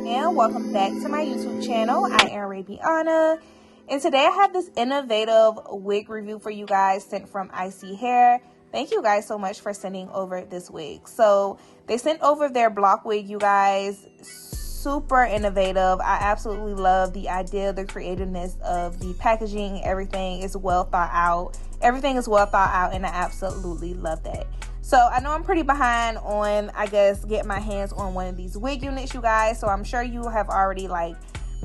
and welcome back to my YouTube channel. I am Rabiana, and today I have this innovative wig review for you guys sent from ISEE Hair. Thank you guys so much for sending over this wig. So they sent over their block wig, you guys. Super innovative. I absolutely love the idea, the creativeness of the packaging. Everything is well thought out. Everything is well thought out, and I absolutely love that. So I know I'm pretty behind on, I guess, getting my hands on one of these wig units, you guys. So I'm sure you have already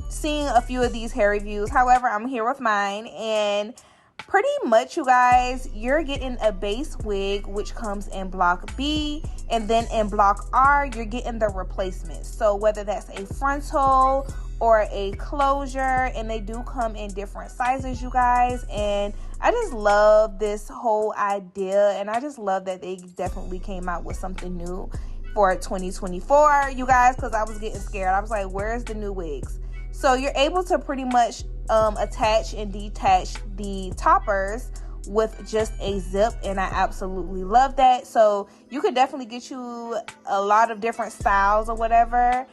seen a few of these hair reviews. However, I'm here with mine, and pretty much, you guys, you're getting a base wig, which comes in block B, and then in block R, you're getting the replacement. So whether that's a frontal or a closure, and they do come in different sizes, you guys. And I just love this whole idea, and I just love that they definitely came out with something new for 2024, you guys, because I was getting scared. I was like, where's the new wigs? So you're able to pretty much attach and detach the toppers with just a zip, and I absolutely love that. So you could definitely get you a lot of different styles or whatever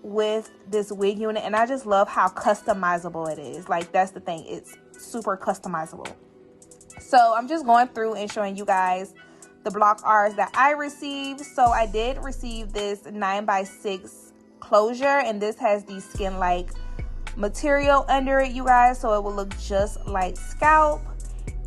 with this wig unit, and I just love how customizable it is. Like, that's the thing, it's super customizable. So I'm just going through and showing you guys the block R's that I received. So I did receive this 9x6 closure, and this has the skin like material under it, you guys, so it will look just like scalp.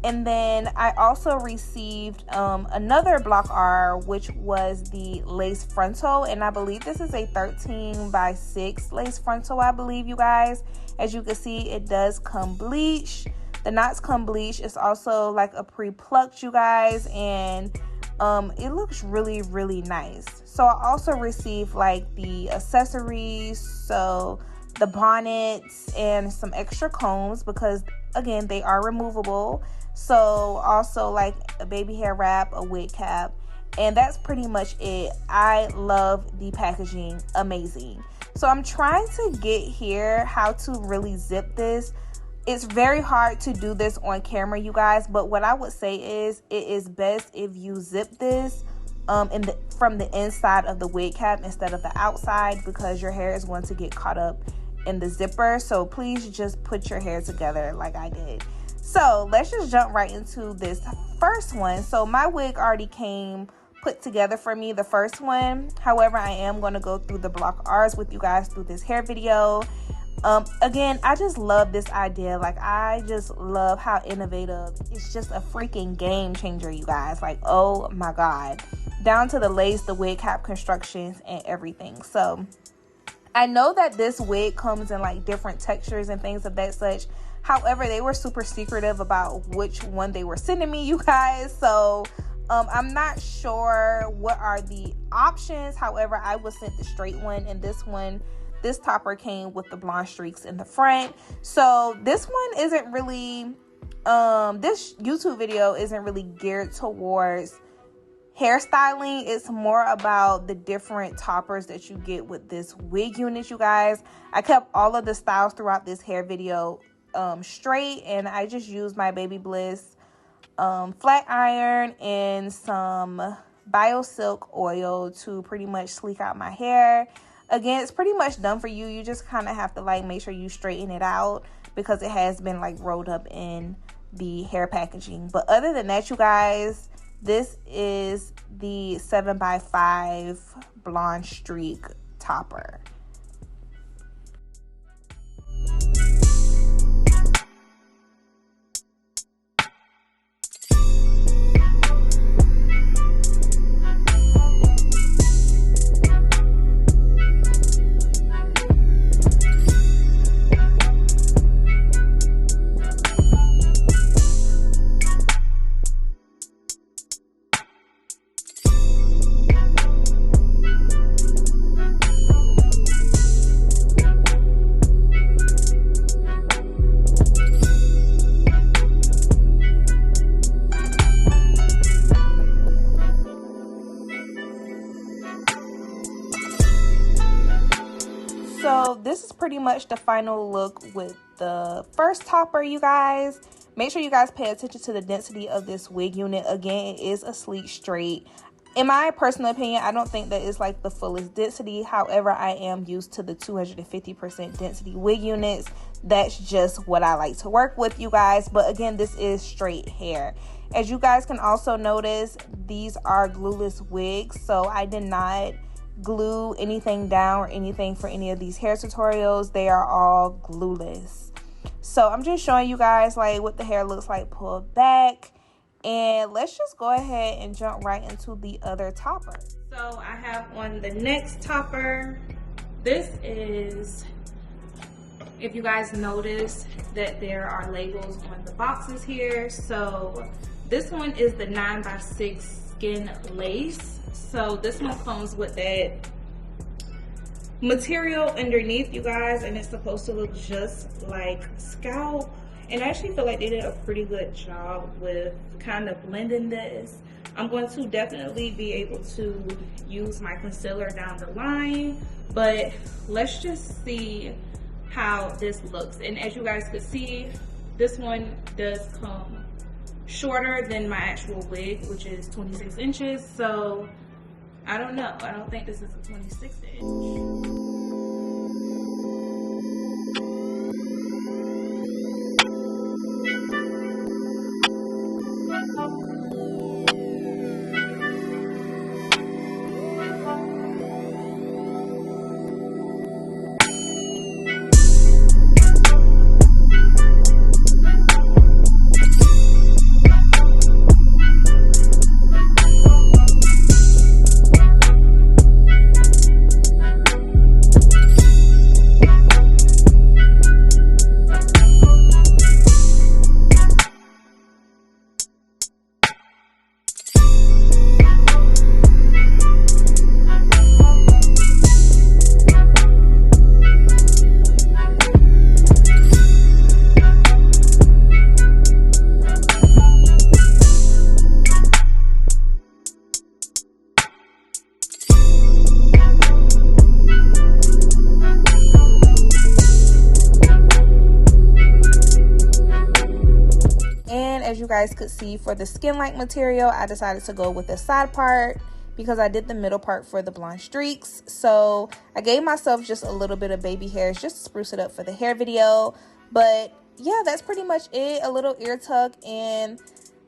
And then I also received another block R, which was the lace frontal, and I believe this is a 13x6 lace frontal, I believe, you guys. As you can see, it does come bleach. The knots come bleach. It's also like a pre-plucked, you guys, and it looks really, really nice. So I also received like the accessories, so the bonnets and some extra combs, because again, they are removable. So also like a baby hair wrap, a wig cap, and that's pretty much it. I love the packaging, amazing. So I'm trying to get here how to really zip this. It's very hard to do this on camera, you guys, but what I would say is it is best if you zip this from the inside of the wig cap instead of the outside, because your hair is going to get caught up in the zipper. So please just put your hair together like I did. So let's just jump right into this first one. So my wig already came put together for me, the first one. However, I am going to go through the block R's with you guys through this hair video. Again, I just love this idea. Like, I just love how innovative. It's just a freaking game changer, you guys. Like, oh my god, down to the lace, the wig cap constructions, and everything. So I know that this wig comes in like different textures and things of that such. However, they were super secretive about which one they were sending me, you guys. So I'm not sure what are the options. However, I was sent the straight one, and this topper came with the blonde streaks in the front. So this one isn't really, this YouTube video isn't really geared towards hairstyling. It's more about the different toppers that you get with this wig unit, you guys. I kept all of the styles throughout this hair video straight, and I just used my Baby Bliss flat iron and some bio silk oil to pretty much sleek out my hair. Again, it's pretty much done for you. You just kind of have to like make sure you straighten it out, because it has been like rolled up in the hair packaging. But other than that, you guys, this is the 7x5 blonde streak topper. So this is pretty much the final look with the first topper, you guys. Make sure you guys pay attention to the density of this wig unit. Again, it is a sleek straight. In my personal opinion, I don't think that it's like the fullest density. However, I am used to the 250% density wig units. That's just what I like to work with, you guys. But again, this is straight hair. As you guys can also notice, these are glueless wigs. So I did not glue anything down or anything for any of these hair tutorials. They are all glueless. So I'm just showing you guys like what the hair looks like pulled back. And let's just go ahead and jump right into the other topper. So I have on the next topper. This is, if you guys notice that there are labels on the boxes here. So this one is the 9x6 skin lace. So this one comes with that material underneath, you guys, and it's supposed to look just like scalp. And I actually feel like they did a pretty good job with kind of blending this. I'm going to definitely be able to use my concealer down the line, but let's just see how this looks. And as you guys could see, this one does come shorter than my actual wig, which is 26 inches. So I don't know. I don't think this is a 26 inch. As you guys could see, for the skin-like material, I decided to go with the side part because I did the middle part for the blonde streaks. So I gave myself just a little bit of baby hairs just to spruce it up for the hair video. But yeah, that's pretty much it. A little ear tuck and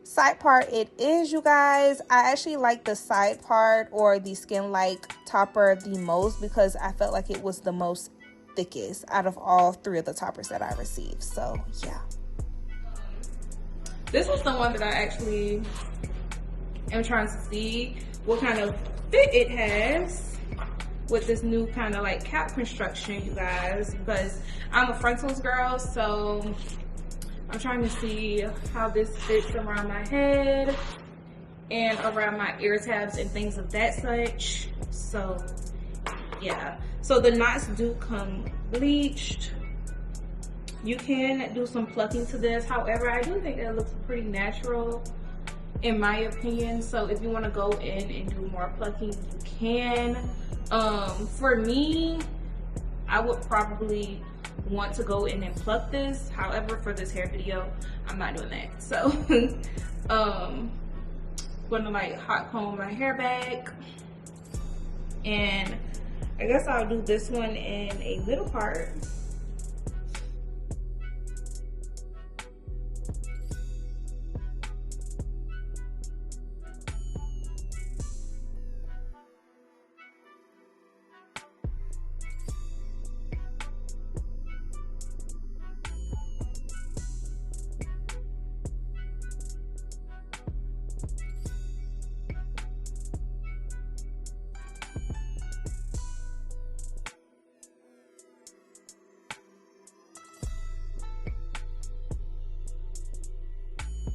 side part it is, you guys. I actually like the side part or the skin-like topper the most because I felt like it was the most thickest out of all three of the toppers that I received. So yeah. This is the one that I actually am trying to see what kind of fit it has with this new kind of like cap construction, you guys, because I'm a frontals girl, so I'm trying to see how this fits around my head and around my ear tabs and things of that such. So yeah, so the knots do come bleached. You can do some plucking to this. However, I do think that it looks pretty natural in my opinion. So if you want to go in and do more plucking, you can. For me, I would probably want to go in and pluck this. However, for this hair video, I'm not doing that. So I'm gonna like hot comb my hair back, and I guess I'll do this one in a middle part.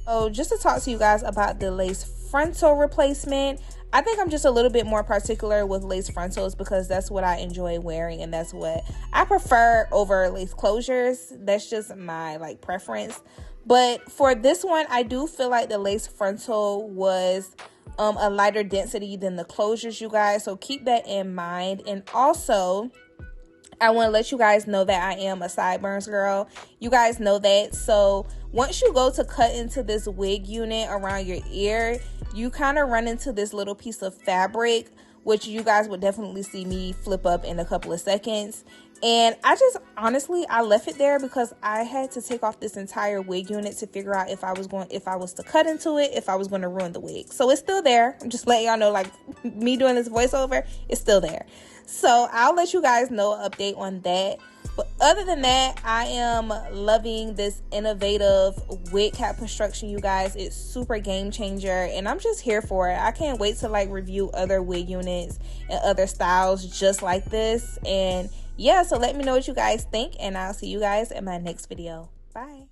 So just to talk to you guys about the lace frontal replacement, I think I'm just a little bit more particular with lace frontals because that's what I enjoy wearing and that's what I prefer over lace closures. That's just my like preference. But for this one, I do feel like the lace frontal was a lighter density than the closures, you guys. So keep that in mind. And also, I want to let you guys know that I am a sideburns girl. You guys know that. So once you go to cut into this wig unit around your ear, you kind of run into this little piece of fabric, which you guys would definitely see me flip up in a couple of seconds. And I just, honestly, I left it there because I had to take off this entire wig unit to figure out if I was to cut into it, if I was going to ruin the wig. So it's still there. I'm just letting y'all know, like, me doing this voiceover, it's still there. So I'll let you guys know an update on that. But other than that, I am loving this innovative wig cap construction, you guys. It's super game changer, and I'm just here for it. I can't wait to like review other wig units and other styles just like this. And yeah, so let me know what you guys think, and I'll see you guys in my next video. Bye.